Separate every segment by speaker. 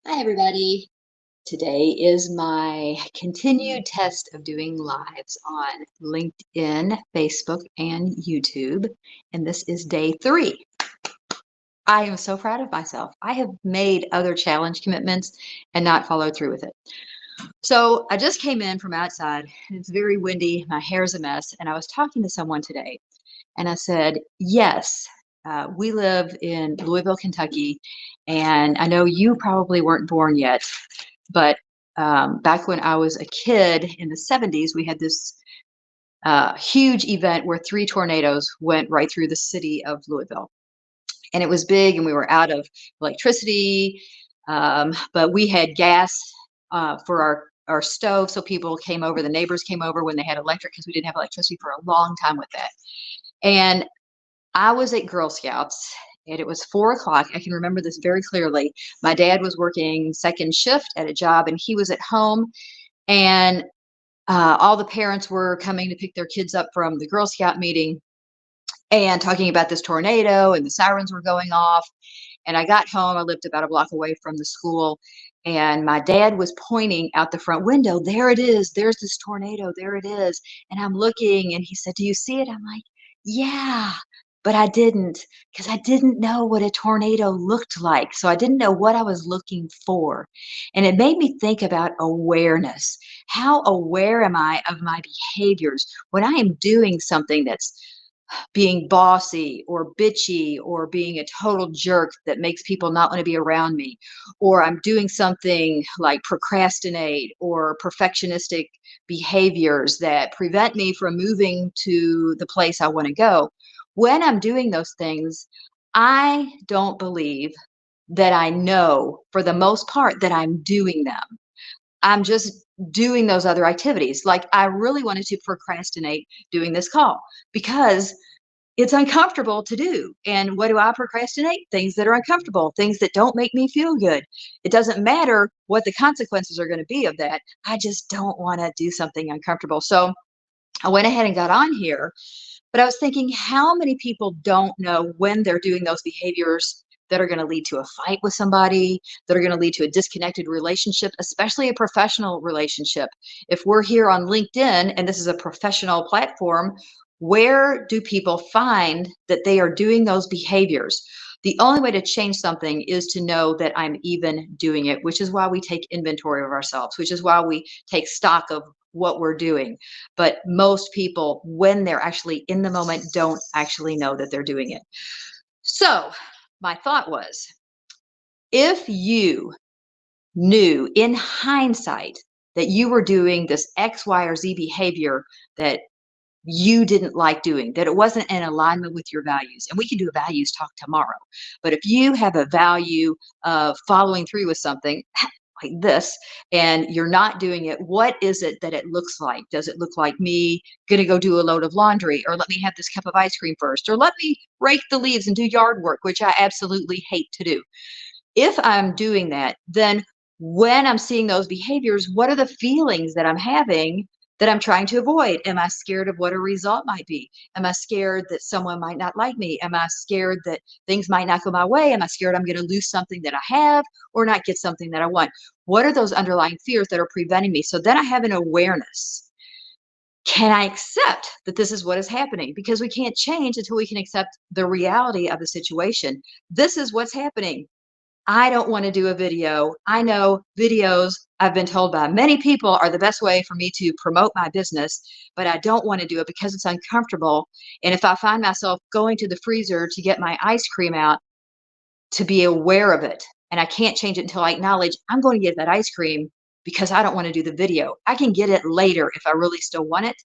Speaker 1: Hi, everybody. Today is my continued test of doing lives on LinkedIn, Facebook, and YouTube. And this is day 3. I am so proud of myself. I have made other challenge commitments and not followed through with it. So I just came in from outside. It's very windy. My hair's a mess. And I was talking to someone today and I said, yes, we live in Louisville, Kentucky. And I know you probably weren't born yet, but back when I was a kid in the 70s, we had this huge event where 3 tornadoes went right through the city of Louisville. And it was big, and we were out of electricity, but we had gas for our stove. So people came over, the neighbors came over when they had electric because we didn't have electricity for a long time with that. And I was at Girl Scouts and it was 4 o'clock. I can remember this very clearly. My dad was working second shift at a job and he was at home, and all the parents were coming to pick their kids up from the Girl Scout meeting and talking about this tornado, and the sirens were going off. And I got home, I lived about a block away from the school, and my dad was pointing out the front window, there it is, there's this tornado, there it is. And I'm looking, and he said, do you see it? I'm like, yeah, but I didn't, because I didn't know what a tornado looked like. So I didn't know what I was looking for. And it made me think about awareness. How aware am I of my behaviors when I am doing something that's being bossy or bitchy or being a total jerk that makes people not want to be around me, or I'm doing something like procrastinate or perfectionistic behaviors that prevent me from moving to the place I want to go. When I'm doing those things, I don't believe that I know for the most part that I'm doing them. I'm just doing those other activities. Like I really wanted to procrastinate doing this call because it's uncomfortable to do. And what do I procrastinate? Things that are uncomfortable, things that don't make me feel good. It doesn't matter what the consequences are going to be of that. I just don't want to do something uncomfortable. So I went ahead and got on here, but I was thinking how many people don't know when they're doing those behaviors that are going to lead to a fight with somebody, that are going to lead to a disconnected relationship, especially a professional relationship. If we're here on LinkedIn and this is a professional platform, where do people find that they are doing those behaviors? The only way to change something is to know that I'm even doing it, which is why we take inventory of ourselves, which is why we take stock of what we're doing. But most people, when they're actually in the moment, don't actually know that they're doing it. So my thought was, if you knew in hindsight that you were doing this X, Y, or Z behavior that you didn't like doing, that it wasn't in alignment with your values. And we can do a values talk tomorrow. But if you have a value of following through with something like this and you're not doing it, what is it that it looks like? Does it look like me going to go do a load of laundry, or let me have this cup of ice cream first, or let me rake the leaves and do yard work, which I absolutely hate to do? If I'm doing that, then when I'm seeing those behaviors, what are the feelings that I'm having that I'm trying to avoid? Am I scared of what a result might be? Am I scared that someone might not like me? Am I scared that things might not go my way? Am I scared I'm going to lose something that I have or not get something that I want? What are those underlying fears that are preventing me? So then I have an awareness. Can I accept that this is what is happening? Because we can't change until we can accept the reality of the situation. This is what's happening. I don't want to do a video. I know videos, I've been told by many people, are the best way for me to promote my business, but I don't want to do it because it's uncomfortable. And if I find myself going to the freezer to get my ice cream out, to be aware of it, and I can't change it until I acknowledge I'm going to get that ice cream because I don't want to do the video. I can get it later if I really still want it,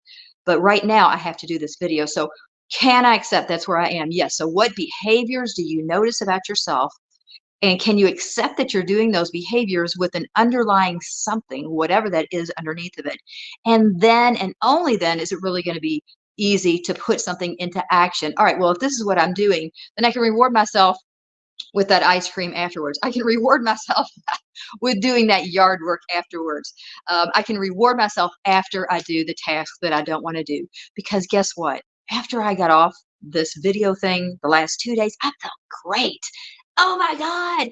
Speaker 1: but right now I have to do this video. So can I accept that's where I am? Yes. So what behaviors do you notice about yourself? And can you accept that you're doing those behaviors with an underlying something, whatever that is underneath of it? And then, and only then, is it really going to be easy to put something into action. All right, well, if this is what I'm doing, then I can reward myself with that ice cream afterwards. I can reward myself with doing that yard work afterwards. I can reward myself after I do the tasks that I don't want to do. Because guess what? After I got off this video thing the last 2 days, I felt great. Oh my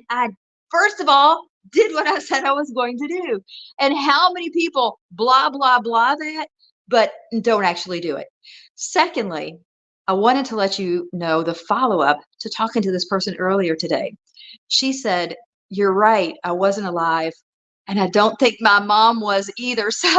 Speaker 1: God. First of all, did what I said I was going to do. And how many people blah, blah, blah that, but don't actually do it? Secondly, I wanted to let you know the follow up to talking to this person earlier today. She said, "You're right. I wasn't alive. And I don't think my mom was either." So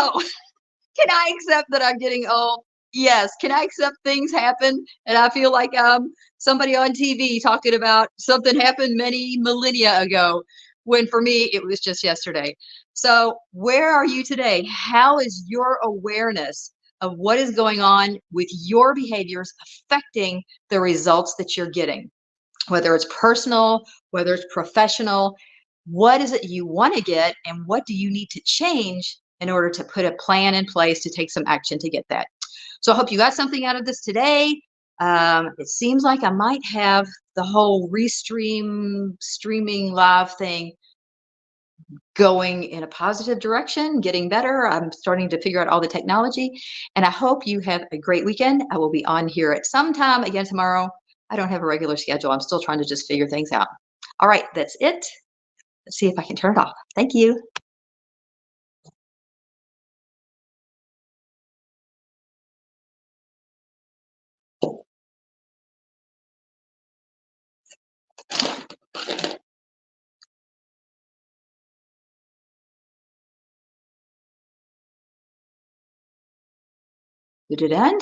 Speaker 1: can I accept that I'm getting old? Yes. Can I accept things happen and I feel like I'm somebody on TV talking about something happened many millennia ago when for me it was just yesterday. So, where are you today? How is your awareness of what is going on with your behaviors affecting the results that you're getting? Whether it's personal, whether it's professional, what is it you want to get and what do you need to change in order to put a plan in place to take some action to get that? So I hope you got something out of this today. It seems like I might have the whole streaming live thing going in a positive direction, getting better. I'm starting to figure out all the technology, and I hope you have a great weekend. I will be on here at some time again tomorrow. I don't have a regular schedule. I'm still trying to just figure things out. All right, that's it. Let's see if I can turn it off. Thank you. Did it end?